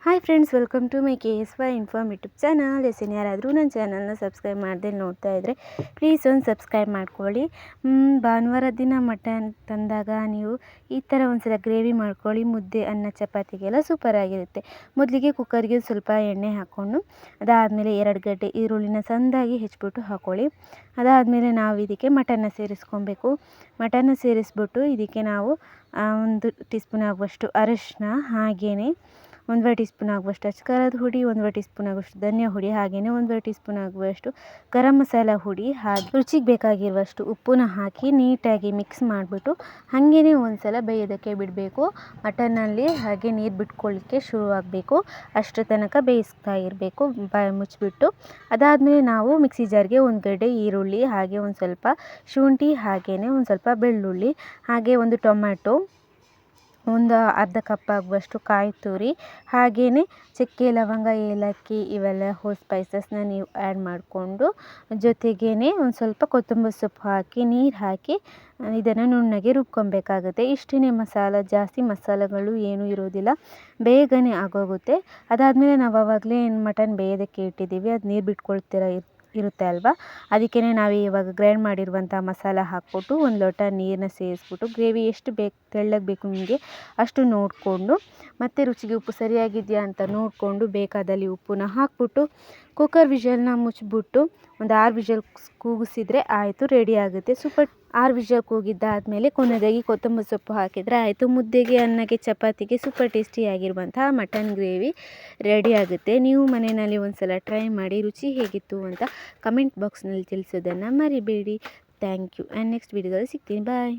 Hi friends, welcome to my KSY inform YouTube channel. ಯಾರಾದರೂ ನನ್ನ ಚಾನಲ್ನ ಸಬ್ಸ್ಕ್ರೈಬ್ ಮಾಡದೆ ನೋಡ್ತಾ ಇದ್ದರೆ ಪ್ಲೀಸ್ ಒಂದು ಸಬ್ಸ್ಕ್ರೈಬ್ ಮಾಡ್ಕೊಳ್ಳಿ. ಭಾನುವಾರ ದಿನ ಮಟನ್ ತಂದಾಗ ನೀವು ಈ ಥರ ಒಂದ್ಸಲ ಗ್ರೇವಿ ಮಾಡ್ಕೊಳ್ಳಿ. ಮುದ್ದೆ, ಅನ್ನ, ಚಪಾತಿಗೆಲ್ಲ ಸೂಪರಾಗಿರುತ್ತೆ. ಮೊದಲಿಗೆ ಕುಕ್ಕರ್ಗೆ ಸ್ವಲ್ಪ ಎಣ್ಣೆ ಹಾಕ್ಕೊಂಡು ಅದಾದಮೇಲೆ 2 ಗಡ್ಡೆ ಈರುಳ್ಳಿನ ಸಣ್ಣದಾಗಿ ಹೆಚ್ಚಿಬಿಟ್ಟು ಹಾಕ್ಕೊಳ್ಳಿ. ಅದಾದಮೇಲೆ ನಾವು ಇದಕ್ಕೆ ಮಟನ್ನ ಸೇರಿಸ್ಕೊಬೇಕು. ಮಟನ್ನ ಸೇರಿಸ್ಬಿಟ್ಟು ಇದಕ್ಕೆ ನಾವು 1 ಟೀ ಸ್ಪೂನ್ ಆಗುವಷ್ಟು ಅರಿಶಿನ, ಹಾಗೆಯೇ 1/2 ಟೀ ಸ್ಪೂನ್ ಆಗುವಷ್ಟು ಅಚ್ಕಾರದ ಹುಡಿ, 1/2 ಟೀ ಸ್ಪೂನ್ ಆಗುವಷ್ಟು ಧನಿಯಾ ಹುಡಿ, ಹಾಗೆಯೇ 1/2 ಟೀ ಸ್ಪೂನ್ ಆಗುವಷ್ಟು ಗರಂ ಮಸಾಲ ಹುಡಿ, ಹಾಗೆ ರುಚಿಗೆ ಬೇಕಾಗಿರುವಷ್ಟು ಉಪ್ಪನ್ನ ಹಾಕಿ ನೀಟಾಗಿ ಮಿಕ್ಸ್ ಮಾಡಿಬಿಟ್ಟು ಹಾಗೇ ಒಂದ್ಸಲ ಬೇಯೋದಕ್ಕೆ ಬಿಡಬೇಕು. ಮಟನ್ನಲ್ಲಿ ಹಾಗೆ ನೀರು ಬಿಟ್ಕೊಳ್ಳಿಕ್ಕೆ ಶುರುವಾಗಬೇಕು. ಅಷ್ಟರ ತನಕ ಬೇಯಿಸ್ತಾ ಇರಬೇಕು ಬಾಯಿ ಮುಚ್ಚಿಬಿಟ್ಟು. ಅದಾದಮೇಲೆ ನಾವು ಮಿಕ್ಸಿ ಜಾರ್ಗೆ 1 ಗಡ್ಡೆ ಈರುಳ್ಳಿ, ಹಾಗೆ ಒಂದು ಸ್ವಲ್ಪ ಶುಂಠಿ, ಹಾಗೆಯೇ ಒಂದು ಸ್ವಲ್ಪ ಬೆಳ್ಳುಳ್ಳಿ, ಹಾಗೆ 1 ಟೊಮ್ಯಾಟೊ, ಒಂದು ಅರ್ಧ ಕಪ್ ಆಗುವಷ್ಟು ಕಾಯಿ ತುರಿ, ಹಾಗೆಯೇ ಚಕ್ಕೆ, ಲವಂಗ, ಏಲಕ್ಕಿ ಇವೆಲ್ಲ ಹೋಲ್ ಸ್ಪೈಸಸ್ನ ನೀವು ಆ್ಯಡ್ ಮಾಡಿಕೊಂಡು ಜೊತೆಗೇ ಒಂದು ಸ್ವಲ್ಪ ಕೊತ್ತಂಬರಿ ಸೊಪ್ಪು ಹಾಕಿ ನೀರು ಹಾಕಿ ಇದನ್ನು ನುಣ್ಣಗೆ ರುಬ್ಕೊಬೇಕಾಗುತ್ತೆ. ಇಷ್ಟೇ ಮಸಾಲ, ಜಾಸ್ತಿ ಮಸಾಲೆಗಳು ಏನೂ ಇರೋದಿಲ್ಲ, ಬೇಗನೆ ಆಗೋಗುತ್ತೆ. ಅದಾದಮೇಲೆ ನಾವು ಆವಾಗಲೇ ಮಟನ್ ಬೇಯೋದಕ್ಕೆ ಇಟ್ಟಿದ್ದೀವಿ, ಅದು ನೀರು ಇರುತ್ತೆ ಅಲ್ವಾ, ಅದಕ್ಕೇ ನಾವು ಇವಾಗ ಗ್ರೈಂಡ್ ಮಾಡಿರುವಂಥ ಮಸಾಲ ಹಾಕ್ಬಿಟ್ಟು 1 ಲೋಟ ನೀರನ್ನ ಸೇರಿಸ್ಬಿಟ್ಟು ಗ್ರೇವಿ ಎಷ್ಟು ತೆಳ್ಳಗೆ ಬೇಕು ನಿಮಗೆ ಅಷ್ಟು ನೋಡಿಕೊಂಡು ಮತ್ತು ರುಚಿಗೆ ಉಪ್ಪು ಸರಿಯಾಗಿದೆಯಾ ಅಂತ ನೋಡಿಕೊಂಡು ಬೇಕಾದಲ್ಲಿ ಉಪ್ಪನ್ನ ಹಾಕ್ಬಿಟ್ಟು ಕುಕ್ಕರ್ ವಿಷಲ್ನ ಮುಚ್ಚಿಬಿಟ್ಟು ಒಂದು 6 ವಿಷಲ್ ಕೂಗಿಸಿದರೆ ಆಯಿತು, ರೆಡಿ ಆಗುತ್ತೆ. 6 ವಿಷಲ್ ಕೂಗಿದ್ದಾದಮೇಲೆ ಕೊನೆಯದಾಗಿ ಕೊತ್ತಂಬರಿ ಸೊಪ್ಪು ಹಾಕಿದರೆ ಆಯಿತು. ಮುದ್ದೆಗೆ, ಅನ್ನಕ್ಕೆ, ಚಪಾತಿಗೆ ಸೂಪರ್ ಟೇಸ್ಟಿಯಾಗಿರುವಂತಹ ಮಟನ್ ಗ್ರೇವಿ ರೆಡಿ ಆಗುತ್ತೆ. ನೀವು ಮನೆಯಲ್ಲಿ ಒಂದ್ಸಲ ಟ್ರೈ ಮಾಡಿ ರುಚಿ ಹೇಗಿತ್ತು ಅಂತ ಕಮೆಂಟ್ ಬಾಕ್ಸ್ನಲ್ಲಿ ತಿಳಿಸೋದನ್ನು ಮರಿಬೇಡಿ. Thank you. ಆ್ಯಂಡ್ ನೆಕ್ಸ್ಟ್ ವಿಡಿಯೋದಲ್ಲಿ ಸಿಗ್ತೀನಿ. ಬಾಯ್.